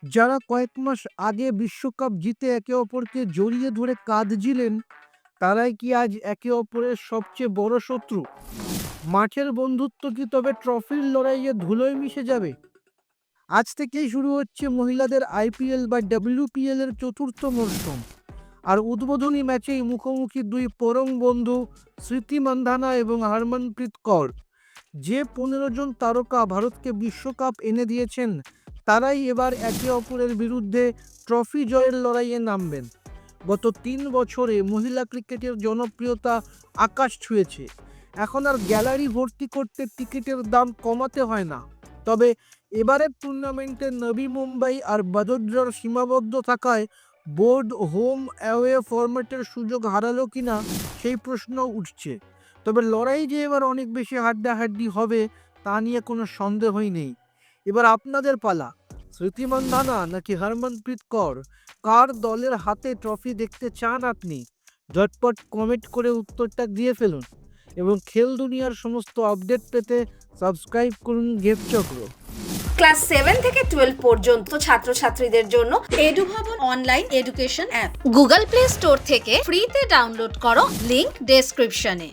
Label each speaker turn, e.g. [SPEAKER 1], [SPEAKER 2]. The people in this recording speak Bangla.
[SPEAKER 1] যারা কয়েক মাস আগে বিশ্বকাপ জিতে একে অপরকে জড়িয়ে ধরে কাঁদছিলেন, তারাই কি আজ একে অপরের সবচেয়ে বড় শত্রু? মাঠের বন্ধুত্ব কি তবে ট্রফির লড়াইয়ে ধুলোয় মিশে যাবে? আজ থেকেই শুরু হচ্ছে মহিলাদের আইপিএল বা ডব্লিউপিএল এর চতুর্থ মরশুম। আর উদ্বোধনী ম্যাচেই মুখোমুখি দুই পরম বন্ধু, স্মৃতি মান্ধানা এবং হরমনপ্রীত কৌর। যে 15 জন তারকা ভারতকে বিশ্বকাপ এনে দিয়েছেন, তারাই এবার একে অপরের বিরুদ্ধে ট্রফি জয়ের লড়াইয়ে নামবেন। গত 3 বছরে মহিলা ক্রিকেটের জনপ্রিয়তা আকাশ ছুঁয়েছে। এখন আর গ্যালারি ভর্তি করতে টিকিটের দাম কমাতে হয় না। তবে এবারের টুর্নামেন্টে নবী মুম্বাই আর বদোদরার সীমাবদ্ধ থাকায় বোর্ড হোম অ্যাওয়ে ফরম্যাটের সুযোগ হারালো কিনা সেই প্রশ্ন উঠছে। তবে লড়াই যে এবার অনেক বেশি হাড্ডাহাড্ডি হবে তা নিয়ে কোনো সন্দেহই নেই। এবার আপনাদের পালা। স্মৃতি মান্ধানা নাকি হরমনপ্রীত কৌর, কার দলের হাতে ট্রফি দেখতে চান আপনি? ঝটপট কমেন্ট করে উত্তরটা দিয়ে ফেলুন এবং খেল দুনিয়ার সমস্ত আপডেট পেতে সাবস্ক্রাইব করুন গেম চক্র।
[SPEAKER 2] ক্লাস 7 থেকে 12 পর্যন্ত ছাত্রছাত্রীদের জন্য Edubhavan online education app Google Play Store থেকে ফ্রিতে ডাউনলোড করো, লিংক ডেসক্রিপশনে।